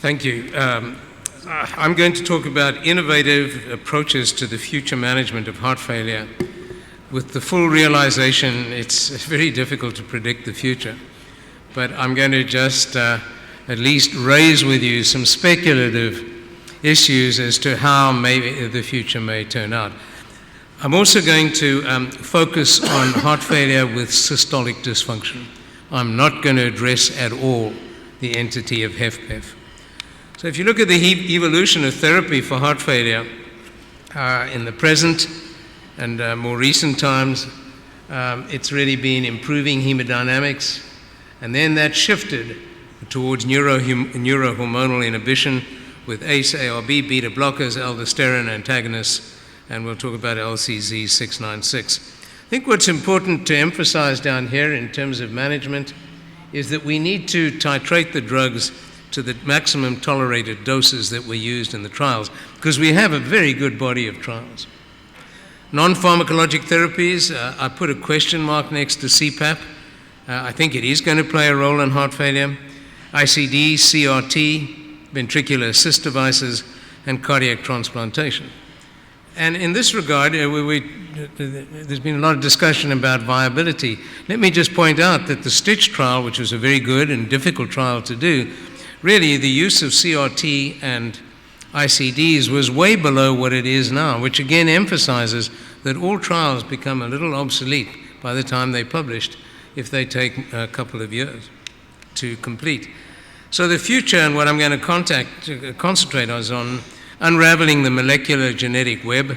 Thank you. I'm going to talk about innovative approaches to the future management of heart failure with the full realization it's very difficult to predict the future. But I'm going to just at least raise with you some speculative issues as to how maybe the future may turn out. I'm also going to focus on heart failure with systolic dysfunction. I'm not going to address at all the entity of HFpEF. So if you look at the evolution of therapy for heart failure in the present and more recent times, it's really been improving hemodynamics, and then that shifted towards neurohormonal inhibition with ACE, ARB, beta blockers, aldosterone antagonists, and we'll talk about LCZ 696. I think what's important to emphasize down here in terms of management is that we need to titrate the drugs to the maximum tolerated doses that were used in the trials, because we have a very good body of trials. Non-pharmacologic therapies, I put a question mark next to CPAP. I think it is going to play a role in heart failure. ICD, CRT, ventricular assist devices, and cardiac transplantation. And in this regard, there's been a lot of discussion about viability. Let me just point out that the STITCH trial, which was a very good and difficult trial to do, really the use of CRT and ICDs was way below what it is now, which again emphasizes that all trials become a little obsolete by the time they're published if they take a couple of years to complete. So the future, and what I'm going to concentrate on, is on unraveling the molecular genetic web,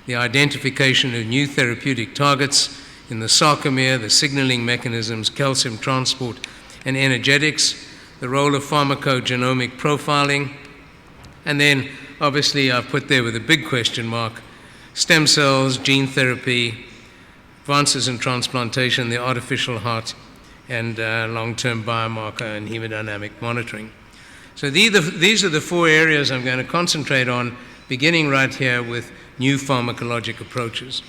the identification of new therapeutic targets in the sarcomere, the signaling mechanisms, calcium transport, and energetics, the role of pharmacogenomic profiling, and then obviously I've put there with a big question mark, stem cells, gene therapy, advances in transplantation, the artificial heart, and long-term biomarker and hemodynamic monitoring. So these are the four areas I'm going to concentrate on, beginning right here with new pharmacologic approaches.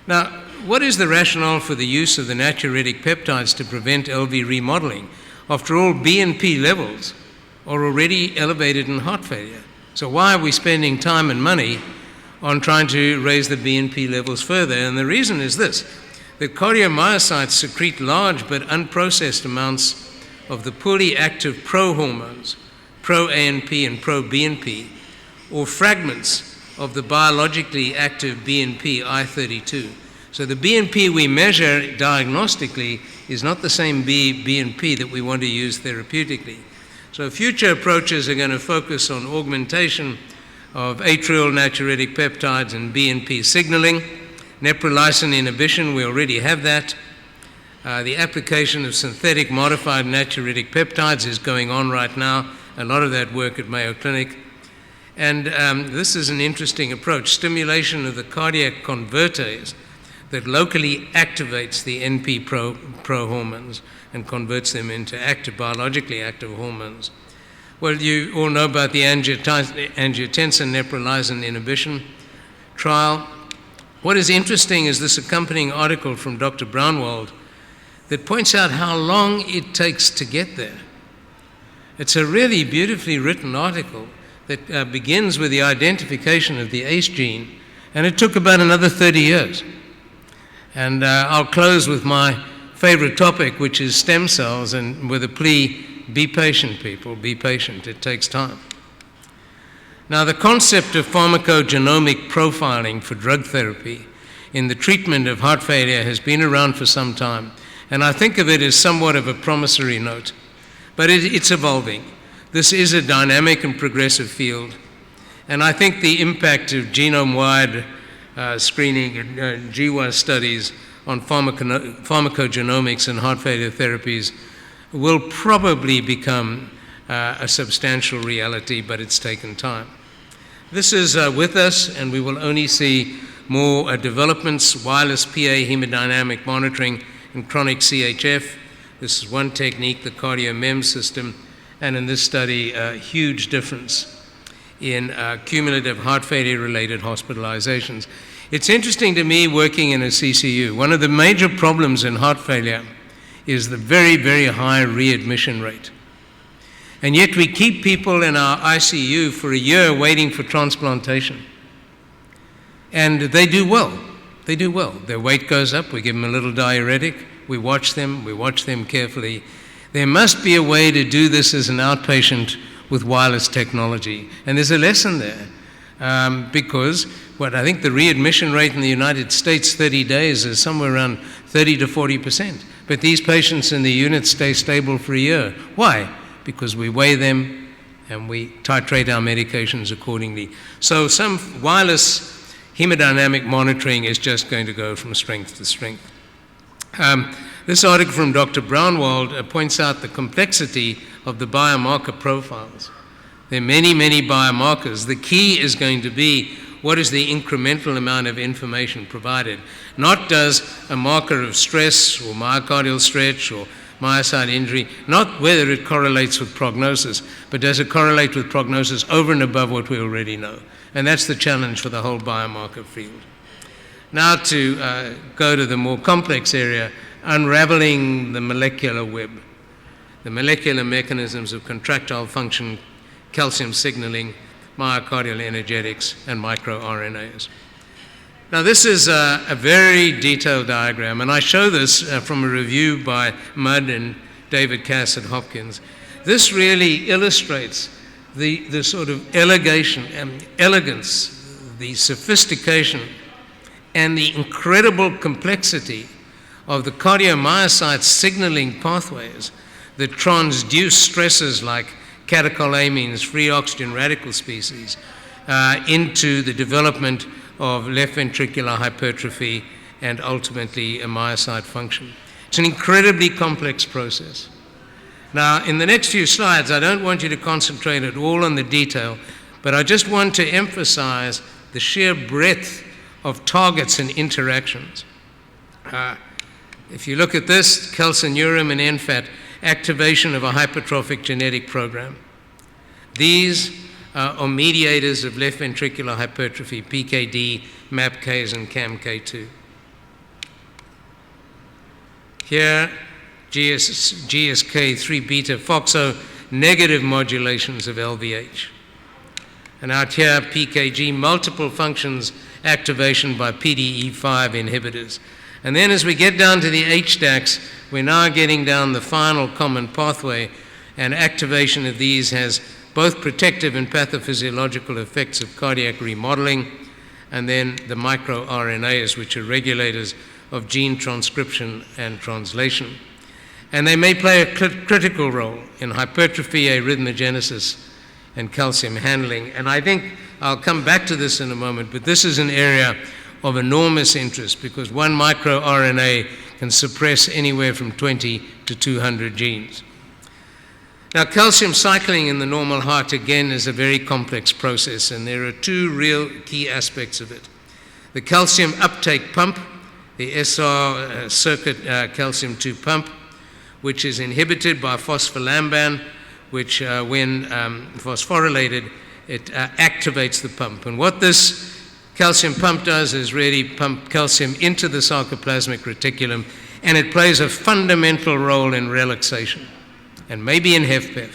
Now, what is the rationale for the use of the natriuretic peptides to prevent LV remodeling? After all, BNP levels are already elevated in heart failure. So why are we spending time and money on trying to raise the BNP levels further? And the reason is this, that cardiomyocytes secrete large but unprocessed amounts of the poorly active prohormones, pro-ANP and pro-BNP, or fragments of the biologically active BNP I32. So the BNP we measure diagnostically is not the same BNP that we want to use therapeutically. So future approaches are going to focus on augmentation of atrial natriuretic peptides and BNP signaling, neprilysin inhibition, we already have that. The application of synthetic modified natriuretic peptides is going on right now, a lot of that work at Mayo Clinic. And this is an interesting approach, stimulation of the cardiac convertase that locally activates the NP prohormones and converts them into biologically active hormones. Well, you all know about the angiotensin neprilysin inhibition trial. What is interesting is this accompanying article from Dr. Brownwald that points out how long it takes to get there. It's a really beautifully written article that begins with the identification of the ACE gene, and it took about another 30 years. And I'll close with my favorite topic, which is stem cells, and with a plea, be patient, people, be patient, it takes time. Now, the concept of pharmacogenomic profiling for drug therapy in the treatment of heart failure has been around for some time, and I think of it as somewhat of a promissory note, but it's evolving. This is a dynamic and progressive field, and I think the impact of genome-wide screening and GWAS studies on pharmacogenomics and heart failure therapies will probably become a substantial reality, but it's taken time. This is with us, and we will only see more developments, wireless PA hemodynamic monitoring in chronic CHF. This is one technique, the cardio-MEM system, and in this study, a huge difference in cumulative heart failure-related hospitalizations. It's interesting to me working in a CCU. One of the major problems in heart failure is the very, very high readmission rate. And yet we keep people in our ICU for a year waiting for transplantation. And they do well. They do well. Their weight goes up, we give them a little diuretic, we watch them carefully. There must be a way to do this as an outpatient with wireless technology. And there's a lesson there, because I think the readmission rate in the United States, 30 days, is somewhere around 30 to 40%. But these patients in the unit stay stable for a year. Why? Because we weigh them and we titrate our medications accordingly. So some wireless hemodynamic monitoring is just going to go from strength to strength. This article from Dr. Brownwald points out the complexity of the biomarker profiles. There are many, many biomarkers. The key is going to be what is the incremental amount of information provided. Not does a marker of stress or myocardial stretch or myocyte injury, not whether it correlates with prognosis, but does it correlate with prognosis over and above what we already know? And that's the challenge for the whole biomarker field. Now to go to the more complex area, unraveling the molecular web, the molecular mechanisms of contractile function, calcium signaling, myocardial energetics, and microRNAs. Now this is a very detailed diagram, and I show this from a review by Mudd and David Cass at Hopkins. This really illustrates the sort of elegance, the sophistication, and the incredible complexity of the cardiomyocyte signaling pathways that transduce stresses like catecholamines, free oxygen radical species, into the development of left ventricular hypertrophy and ultimately a myocyte function. It's an incredibly complex process. Now, in the next few slides, I don't want you to concentrate at all on the detail, but I just want to emphasize the sheer breadth of targets and interactions. If you look at this, calcineurin and NFAT, activation of a hypertrophic genetic program. These are mediators of left ventricular hypertrophy, PKD, MAPKs, and CAMK2. Here, GSK3 beta FOXO, negative modulations of LVH. And out here, PKG, multiple functions activation by PDE5 inhibitors. And then as we get down to the HDACs, we're now getting down the final common pathway, and activation of these has both protective and pathophysiological effects of cardiac remodeling, and then the microRNAs, which are regulators of gene transcription and translation. And they may play a critical role in hypertrophy, arrhythmogenesis, and calcium handling. And I think I'll come back to this in a moment, but this is an area of enormous interest because one microRNA can suppress anywhere from 20 to 200 genes. Now, calcium cycling in the normal heart, again, is a very complex process, and there are two real key aspects of it. The calcium uptake pump, the SR circuit calcium 2 pump, which is inhibited by phospholamban, which when phosphorylated, it activates the pump. And what this calcium pump does is really pump calcium into the sarcoplasmic reticulum, and it plays a fundamental role in relaxation, and maybe in HFpEF.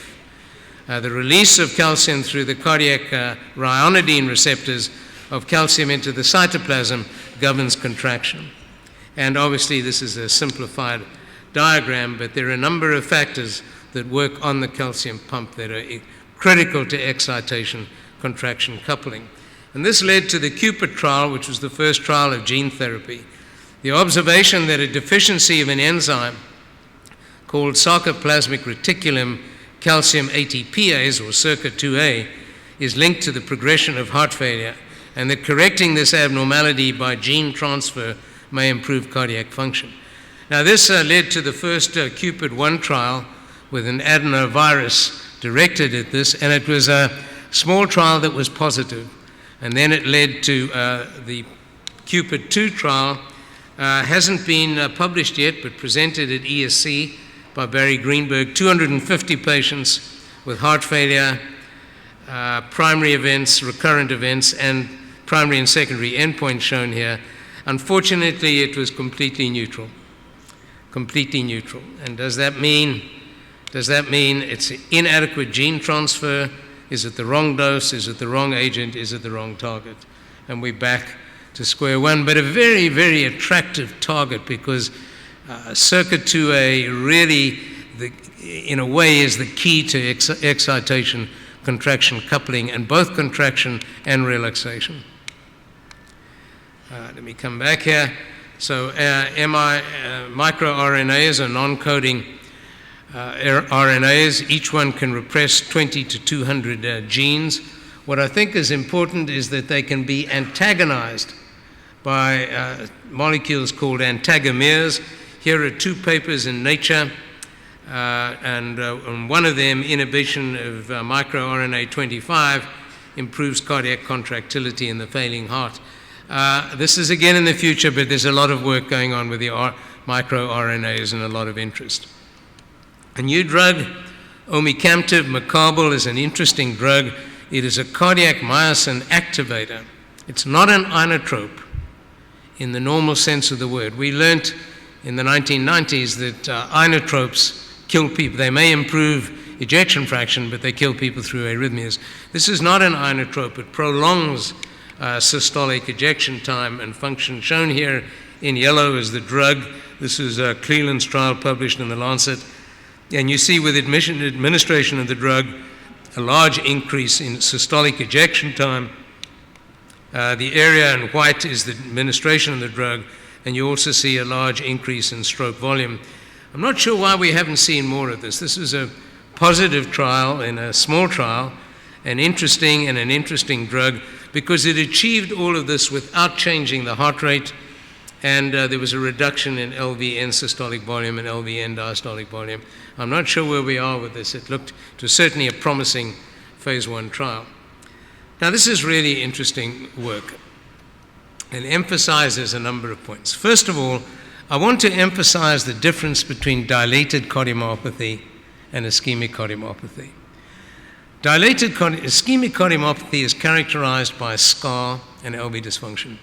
The release of calcium through the cardiac ryanodine receptors of calcium into the cytoplasm governs contraction. And obviously this is a simplified diagram, but there are a number of factors that work on the calcium pump that are critical to excitation-contraction coupling. And this led to the CUPID trial, which was the first trial of gene therapy. The observation that a deficiency of an enzyme called sarcoplasmic reticulum calcium ATPase, or SERCA2A, is linked to the progression of heart failure, and that correcting this abnormality by gene transfer may improve cardiac function. Now, this led to the first CUPID-1 trial with an adenovirus directed at this, and it was a small trial that was positive. And then it led to the CUPID-2 trial, hasn't been published yet, but presented at ESC by Barry Greenberg, 250 patients with heart failure, primary events, recurrent events, and primary and secondary endpoints shown here. Unfortunately, it was completely neutral. Completely neutral. And does that mean Does that mean it's inadequate gene transfer? Is it the wrong dose? Is it the wrong agent? Is it the wrong target? And we're back to square one, but a very, very attractive target because circuit 2A really, in a way, is the key to excitation, contraction, coupling, and both contraction and relaxation. Let me come back here. So microRNAs are non-coding RNAs. Each one can repress 20 to 200 genes. What I think is important is that they can be antagonized by molecules called antagomeres. Here are two papers in Nature, and one of them, inhibition of microRNA 25, improves cardiac contractility in the failing heart. This is again in the future, but there's a lot of work going on with the microRNAs and a lot of interest. A new drug, omecamtiv mecarbil, is an interesting drug. It is a cardiac myosin activator. It's not an inotrope in the normal sense of the word. We learnt in the 1990s that inotropes kill people. They may improve ejection fraction, but they kill people through arrhythmias. This is not an inotrope. It prolongs systolic ejection time and function. Shown here in yellow is the drug. This is Cleland's trial published in The Lancet. And you see with administration of the drug, a large increase in systolic ejection time. The area in white is the administration of the drug, and you also see a large increase in stroke volume. I'm not sure why we haven't seen more of this. This is a positive trial in a small trial, an interesting drug, because it achieved all of this without changing the heart rate, and there was a reduction in LV end systolic volume and LV end diastolic volume. I'm not sure where we are with this. It was certainly a promising phase 1 trial. Now, this is really interesting work and emphasizes a number of points. First of all, I want to emphasize the difference between dilated cardiomyopathy and ischemic cardiomyopathy. Ischemic cardiomyopathy is characterized by scar and LV dysfunction.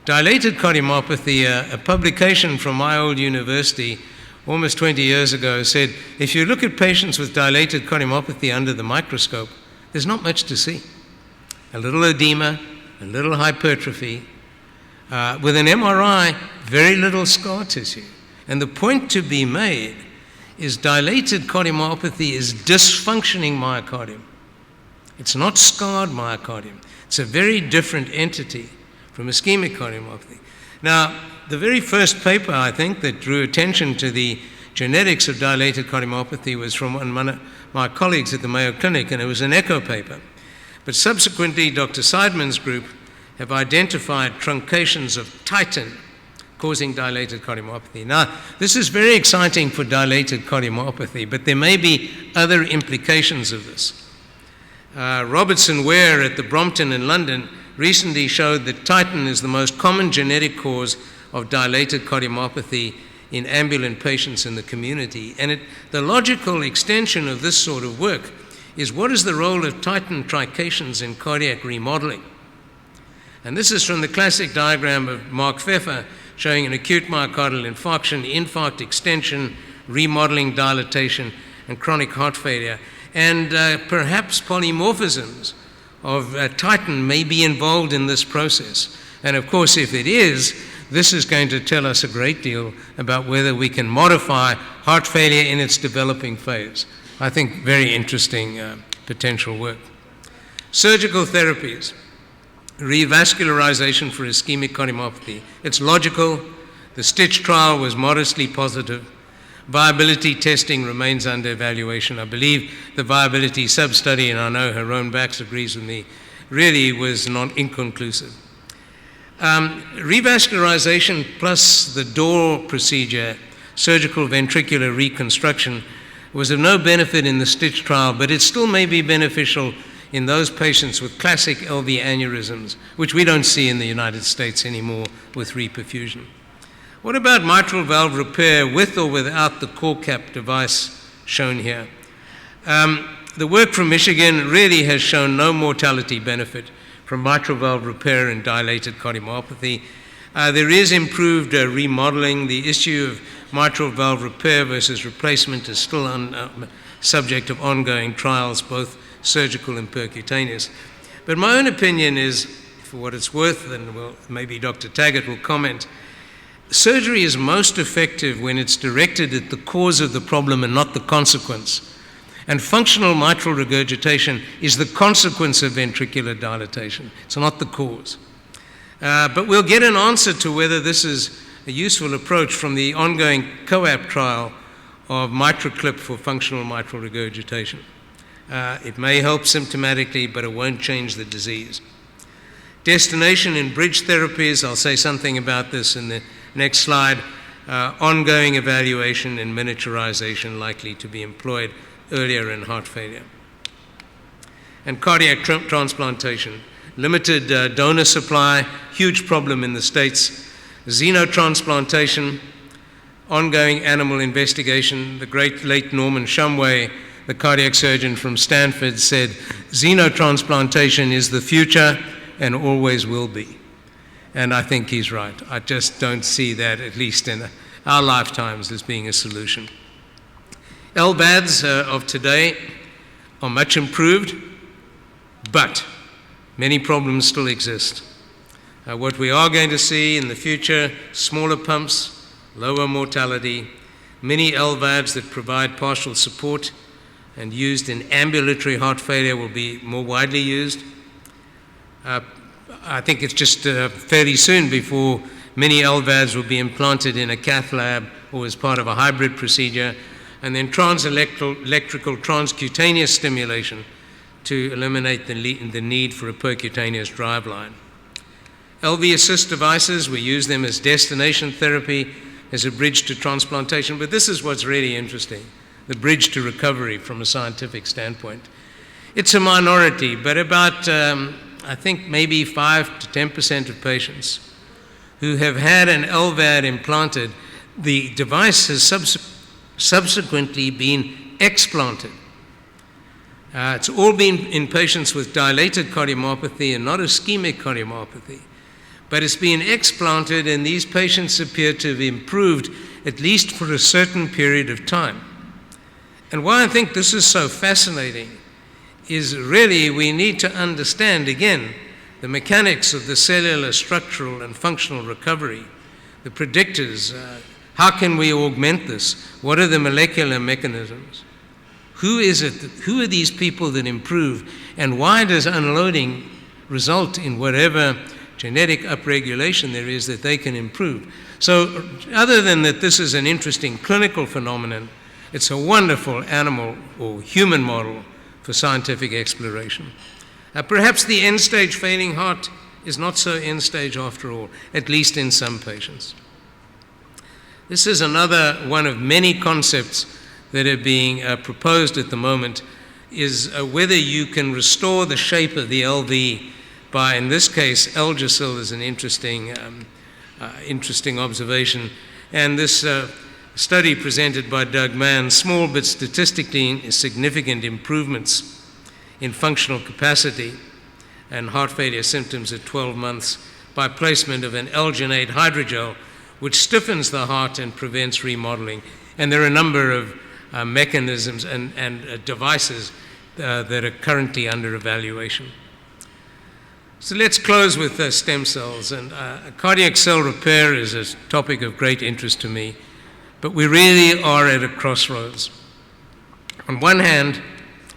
Dilated cardiomyopathy, a publication from my old university almost 20 years ago said, if you look at patients with dilated cardiomyopathy under the microscope, there's not much to see. A little edema, a little hypertrophy. With an MRI, very little scar tissue. And the point to be made is dilated cardiomyopathy is dysfunctioning myocardium. It's not scarred myocardium. It's a very different entity from ischemic cardiomyopathy. Now, the very first paper, I think, that drew attention to the genetics of dilated cardiomyopathy was from one of my colleagues at the Mayo Clinic, and it was an echo paper. But subsequently, Dr. Seidman's group have identified truncations of titin causing dilated cardiomyopathy. Now, this is very exciting for dilated cardiomyopathy, but there may be other implications of this. Robertson Ware at the Brompton in London recently showed that titin is the most common genetic cause of dilated cardiomyopathy in ambulant patients in the community. And the logical extension of this sort of work is what is the role of titin trications in cardiac remodeling? And this is from the classic diagram of Mark Pfeffer showing an acute myocardial infarction, infarct extension, remodeling, dilatation, and chronic heart failure. And perhaps polymorphisms of titin may be involved in this process. And of course, if it is, this is going to tell us a great deal about whether we can modify heart failure in its developing phase. I think very interesting potential work. Surgical therapies, revascularization for ischemic cardiomyopathy. It's logical. The Stitch trial was modestly positive. Viability testing remains under evaluation. I believe the viability sub-study, and I know Haron Bax agrees with me, really was not inconclusive. Revascularization plus the door procedure, surgical ventricular reconstruction, was of no benefit in the Stitch trial, but it still may be beneficial in those patients with classic LV aneurysms, which we don't see in the United States anymore with reperfusion. What about mitral valve repair with or without the core cap device shown here? The work from Michigan really has shown no mortality benefit from mitral valve repair in dilated cardiomyopathy. There is improved remodeling. The issue of mitral valve repair versus replacement is still subject of ongoing trials, both surgical and percutaneous. But my own opinion is, for what it's worth, and maybe Dr. Taggart will comment, surgery is most effective when it's directed at the cause of the problem and not the consequence. And functional mitral regurgitation is the consequence of ventricular dilatation. It's not the cause. But we'll get an answer to whether this is a useful approach from the ongoing COAP trial of MitraClip for functional mitral regurgitation. It may help symptomatically, but it won't change the disease. Destination in bridge therapies, I'll say something about this in the next slide. Ongoing evaluation and miniaturization likely to be employed earlier in heart failure. And cardiac transplantation. Limited donor supply, huge problem in the States. Xenotransplantation, ongoing animal investigation. The great late Norman Shumway, the cardiac surgeon from Stanford, said, xenotransplantation is the future and always will be. And I think he's right. I just don't see that, at least in our lifetimes, as being a solution. LVADs of today are much improved, but many problems still exist. What we are going to see in the future, smaller pumps, lower mortality, many LVADs that provide partial support and used in ambulatory heart failure will be more widely used. I think it's just fairly soon before many LVADs will be implanted in a cath lab or as part of a hybrid procedure, and then electrical transcutaneous stimulation to eliminate the need for a percutaneous driveline. LV assist devices, we use them as destination therapy, as a bridge to transplantation, but this is what's really interesting, the bridge to recovery from a scientific standpoint. It's a minority, but about, I think maybe 5 to 10% of patients who have had an LVAD implanted, the device has subsequently been explanted. It's all been in patients with dilated cardiomyopathy and not ischemic cardiomyopathy. But it's been explanted, and these patients appear to have improved at least for a certain period of time. And why I think this is so fascinating is really we need to understand, again, the mechanics of the cellular, structural, and functional recovery, the predictors. How can we augment this? What are the molecular mechanisms? Who are these people that improve? And why does unloading result in whatever genetic upregulation there is that they can improve? So other than that this is an interesting clinical phenomenon, it's a wonderful animal or human model for scientific exploration. Perhaps the end-stage failing heart is not so end-stage after all, at least in some patients. This is another one of many concepts that are being proposed at the moment, is whether you can restore the shape of the LV by, in this case, Algicil is an interesting observation. And this study presented by Doug Mann, small but statistically significant improvements in functional capacity and heart failure symptoms at 12 months by placement of an alginate hydrogel, which stiffens the heart and prevents remodeling. And there are a number of mechanisms and devices that are currently under evaluation. So let's close with stem cells. And cardiac cell repair is a topic of great interest to me, but we really are at a crossroads. On one hand,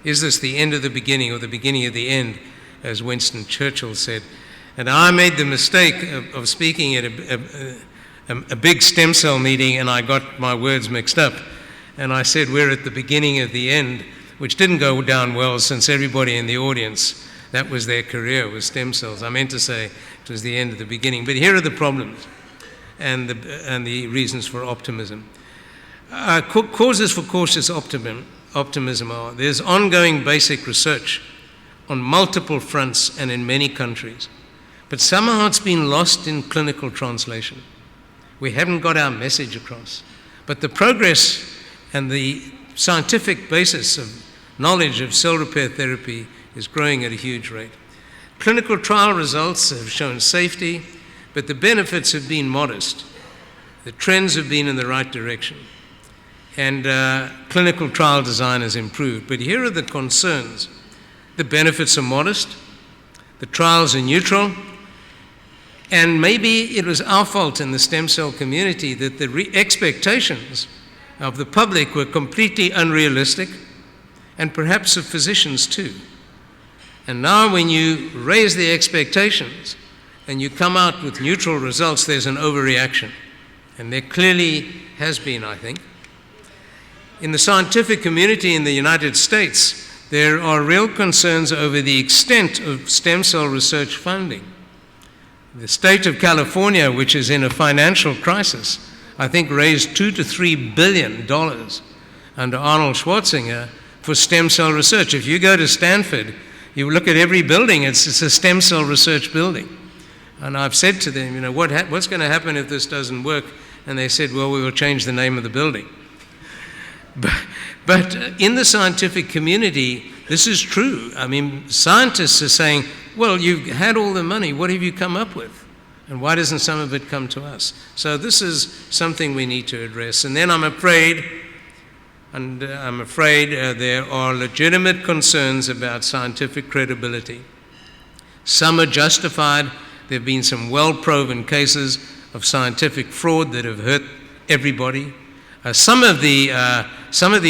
is this the end of the beginning or the beginning of the end, as Winston Churchill said? And I made the mistake of speaking at a big stem cell meeting, and I got my words mixed up. And I said we're at the beginning of the end, which didn't go down well, since everybody in the audience, that was their career, was stem cells. I meant to say it was the end of the beginning. But here are the problems and the reasons for optimism. Causes for cautious optimism are, there's ongoing basic research on multiple fronts and in many countries. But somehow it's been lost in clinical translation. We haven't got our message across. But the progress and the scientific basis of knowledge of cell repair therapy is growing at a huge rate. Clinical trial results have shown safety, but the benefits have been modest. The trends have been in the right direction, and clinical trial design has improved. But here are the concerns. The benefits are modest, the trials are neutral, and maybe it was our fault in the stem cell community that the expectations of the public were completely unrealistic, and perhaps of physicians too. And now when you raise the expectations and you come out with neutral results, there's an overreaction. And there clearly has been, I think. In the scientific community in the United States, there are real concerns over the extent of stem cell research funding. The state of California, which is in a financial crisis, I think raised $2 to $3 billion under Arnold Schwarzenegger for stem cell research. If you go to Stanford, you look at every building, it's a stem cell research building. And I've said to them, what's going to happen if this doesn't work? And they said, well, we will change the name of the building. But in the scientific community, this is true. I mean, scientists are saying, well, you've had all the money, what have you come up with? And why doesn't some of it come to us? So this is something we need to address. And then I'm afraid there are legitimate concerns about scientific credibility. Some are justified. There have been some well-proven cases of scientific fraud that have hurt everybody. Some of the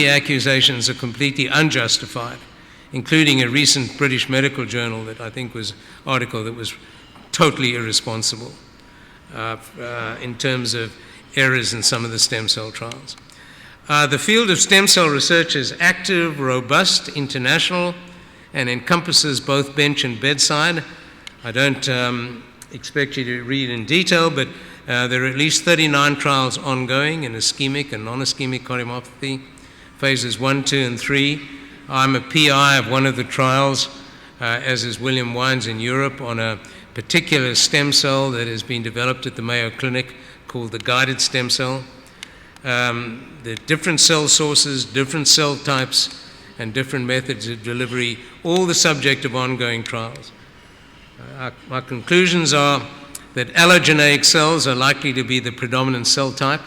accusations are completely unjustified, including a recent British medical journal that I think was article that was totally irresponsible in terms of errors in some of the stem cell trials. The field of stem cell research is active, robust, international, and encompasses both bench and bedside. I don't expect you to read in detail, but there are at least 39 trials ongoing in ischemic and non-ischemic cardiomyopathy, phases 1, 2, and 3. I'm a PI of one of the trials, as is William Wines in Europe, on a particular stem cell that has been developed at the Mayo Clinic called the guided stem cell. The different cell sources, different cell types, and different methods of delivery, all the subject of ongoing trials. My conclusions are that allogeneic cells are likely to be the predominant cell type.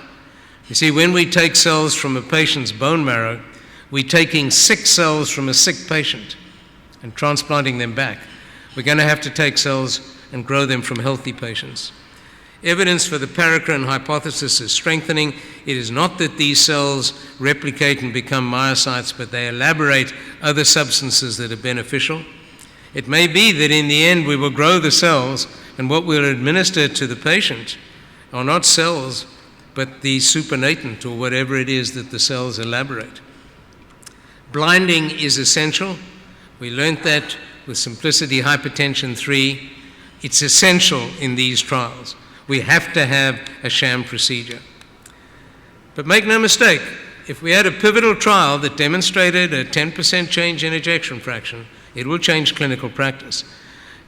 You see, when we take cells from a patient's bone marrow, we're taking sick cells from a sick patient and transplanting them back. We're going to have to take cells and grow them from healthy patients. Evidence for the paracrine hypothesis is strengthening. It is not that these cells replicate and become myocytes, but they elaborate other substances that are beneficial. It may be that in the end we will grow the cells, and what we'll administer to the patient are not cells, but the supernatant, or whatever it is that the cells elaborate. Blinding is essential. We learned that with Simplicity Hypertension 3. It's essential in these trials. We have to have a sham procedure. But make no mistake, if we had a pivotal trial that demonstrated a 10% change in ejection fraction, it will change clinical practice.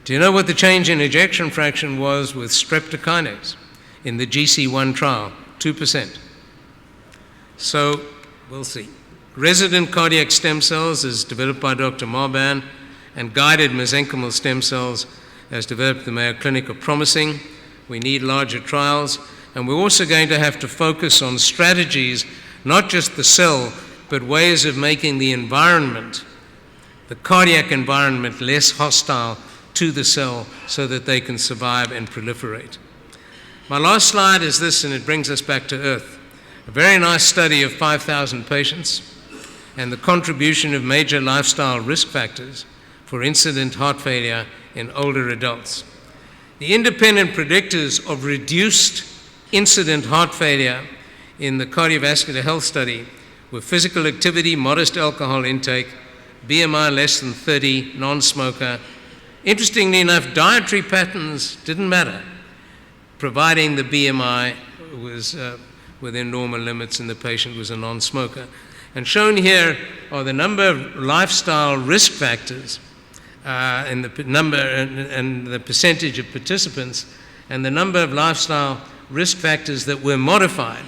Do you know what the change in ejection fraction was with streptokinase in the GC1 trial? 2%. So we'll see. Resident cardiac stem cells, as developed by Dr. Marban, and guided mesenchymal stem cells, as developed at the Mayo Clinic, are promising. We need larger trials, and we're also going to have to focus on strategies, not just the cell, but ways of making the environment, the cardiac environment, less hostile to the cell so that they can survive and proliferate. My last slide is this, and it brings us back to earth. A very nice study of 5,000 patients and the contribution of major lifestyle risk factors for incident heart failure in older adults. The independent predictors of reduced incident heart failure in the cardiovascular health study were physical activity, modest alcohol intake, BMI less than 30, non-smoker. Interestingly enough, dietary patterns didn't matter, providing the BMI was within normal limits and the patient was a non-smoker. And shown here are the number of lifestyle risk factors and the number and the percentage of participants and the number of lifestyle risk factors that were modified.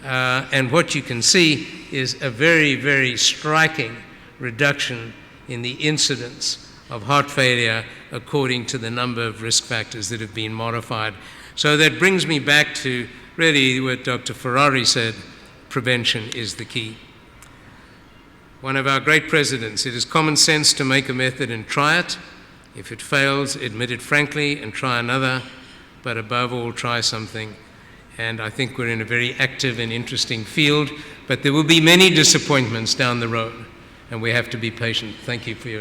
And what you can see is a very, very striking reduction in the incidence of heart failure according to the number of risk factors that have been modified. So that brings me back to really what Dr. Ferrari said, prevention is the key. One of our great presidents, it is common sense to make a method and try it. If it fails, admit it frankly and try another, but above all, try something. And I think we're in a very active and interesting field, but there will be many disappointments down the road, and we have to be patient. Thank you for your attention.